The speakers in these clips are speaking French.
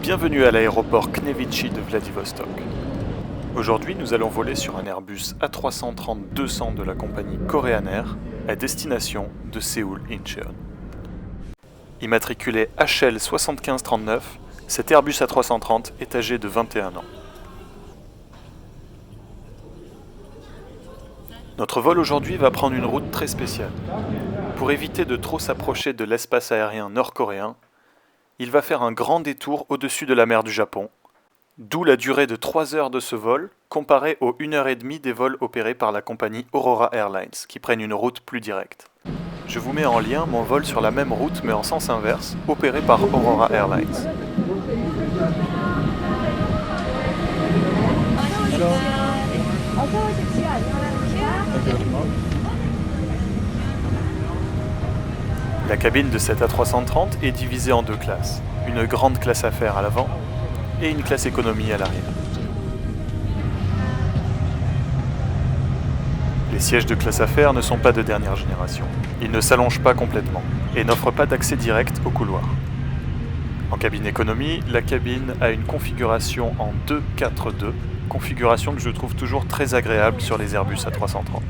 Bienvenue à l'aéroport Knevichi de Vladivostok. Aujourd'hui, nous allons voler sur un Airbus A330-200 de la compagnie Korean Air à destination de Séoul-Incheon. Immatriculé HL 7539, cet Airbus A330 est âgé de 21 ans. Notre vol aujourd'hui va prendre une route très spéciale. Pour éviter de trop s'approcher de l'espace aérien nord-coréen, il va faire un grand détour au-dessus de la mer du Japon, d'où la durée de 3 heures de ce vol, comparée aux 1h30 des vols opérés par la compagnie Aurora Airlines, qui prennent une route plus directe. Je vous mets en lien mon vol sur la même route mais en sens inverse, opéré par Aurora Airlines. La cabine de cette A330 est divisée en 2 classes, une grande classe affaires à l'avant et une classe économie à l'arrière. Les sièges de classe affaires ne sont pas de dernière génération. Ils ne s'allongent pas complètement et n'offrent pas d'accès direct au couloir. En cabine économie, la cabine a une configuration en 2-4-2, configuration que je trouve toujours très agréable sur les Airbus A330.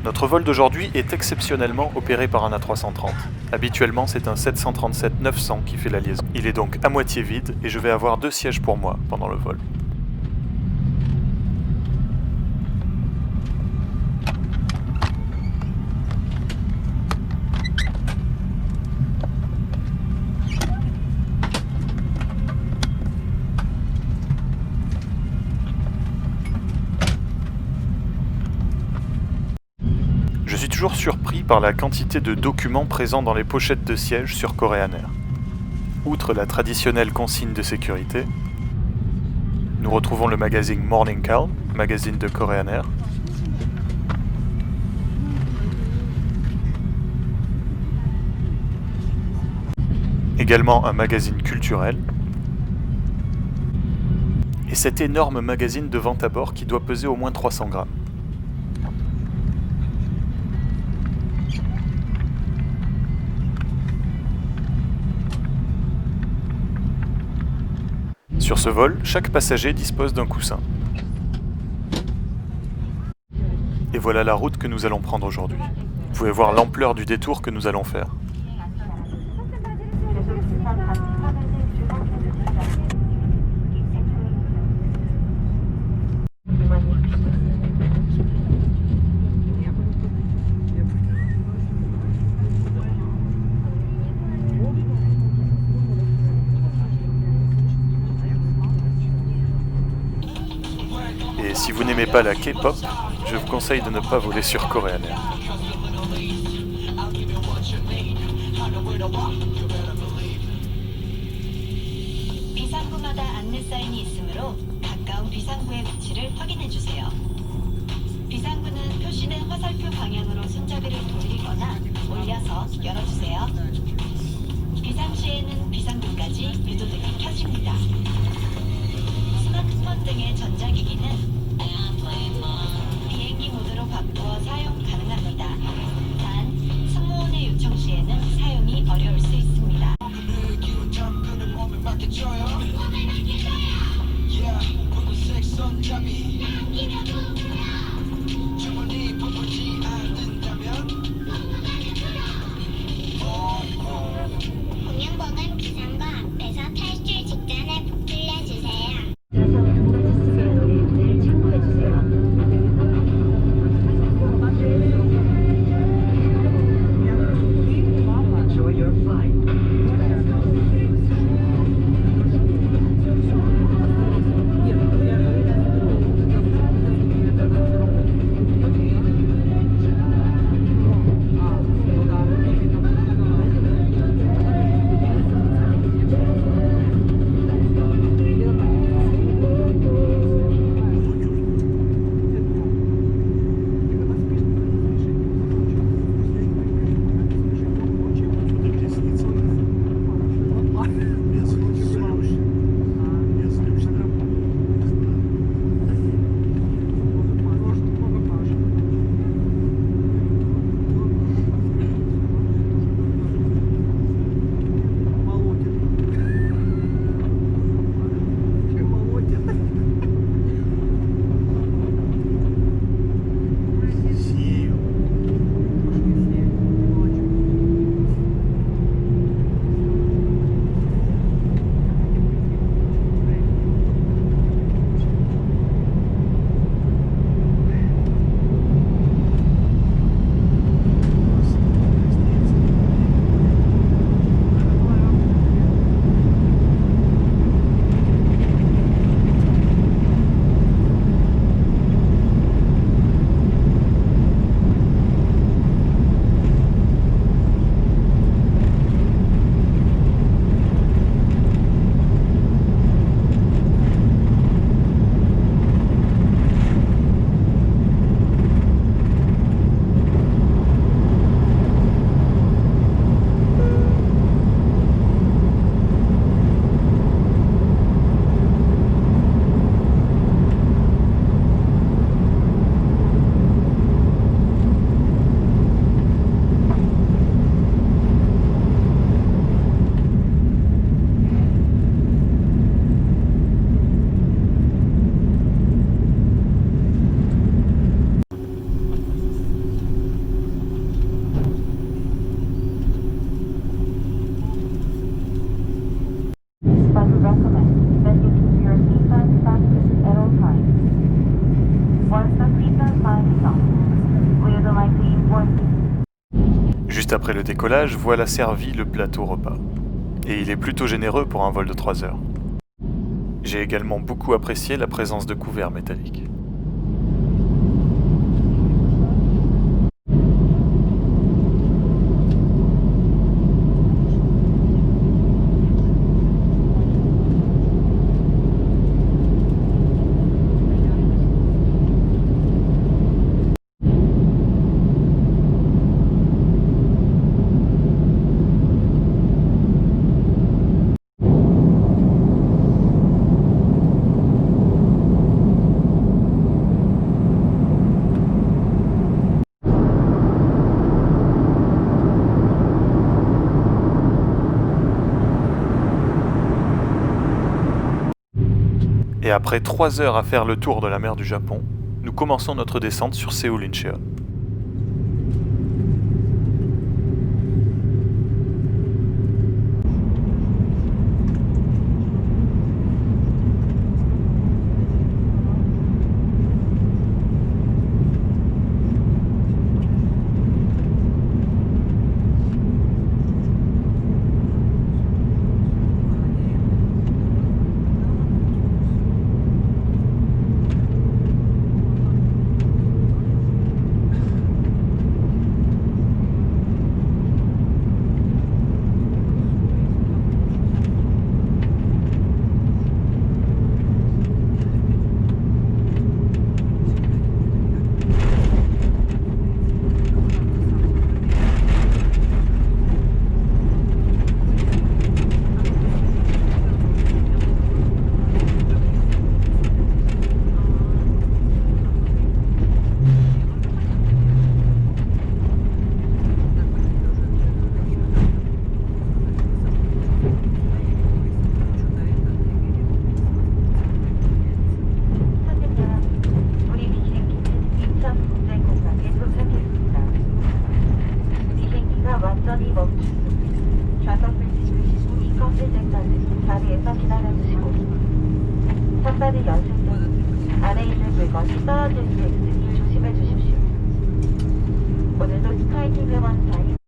Notre vol d'aujourd'hui est exceptionnellement opéré par un A330. Habituellement, c'est un 737-900 qui fait la liaison. Il est donc à moitié vide et je vais avoir 2 sièges pour moi pendant le vol. Je suis toujours surpris par la quantité de documents présents dans les pochettes de sièges sur Korean Air. Outre la traditionnelle consigne de sécurité, nous retrouvons le magazine Morning Call, magazine de Korean Air, également un magazine culturel, et cet énorme magazine de vente à bord qui doit peser au moins 300 grammes. Sur ce vol, chaque passager dispose d'un coussin. Et voilà la route que nous allons prendre aujourd'hui. Vous pouvez voir l'ampleur du détour que nous allons faire. Et si vous n'aimez pas la K-pop, je vous conseille de ne pas voler sur Korean Air. 비상구마다 안내 사인이 있으므로 가까운 비상구의 위치를 확인해 주세요. 비상구는 표시된 화살표 방향으로 손잡이를 돌리거나 올려서 열어주세요. 비상 시에는 비상구까지 유도등이 켜집니다. 스마트폰 등의 전자기기는 비행기 모드로 바꾸어 사용 가능합니다. 단, 승무원의 요청 시에는 사용이 어려울 수 있습니다. 공연복은 비상구 앞에서 탈출 직전에 부풀려주세요. Juste après le décollage, voilà servi le plateau repas. Et il est plutôt généreux pour un vol de 3 heures. J'ai également beaucoup apprécié la présence de couverts métalliques. Et après 3 heures à faire le tour de la mer du Japon, nous commençons notre descente sur Séoul-Incheon. 완전히 멈추고 좌석을 짚으시고 이것을 때까지 자리에서 기다려주시고 탑다리 연습 등 안에 있는 물건이 떨어질 수 있으니 조심해 주십시오. 오늘도 스카이킹 회원 사이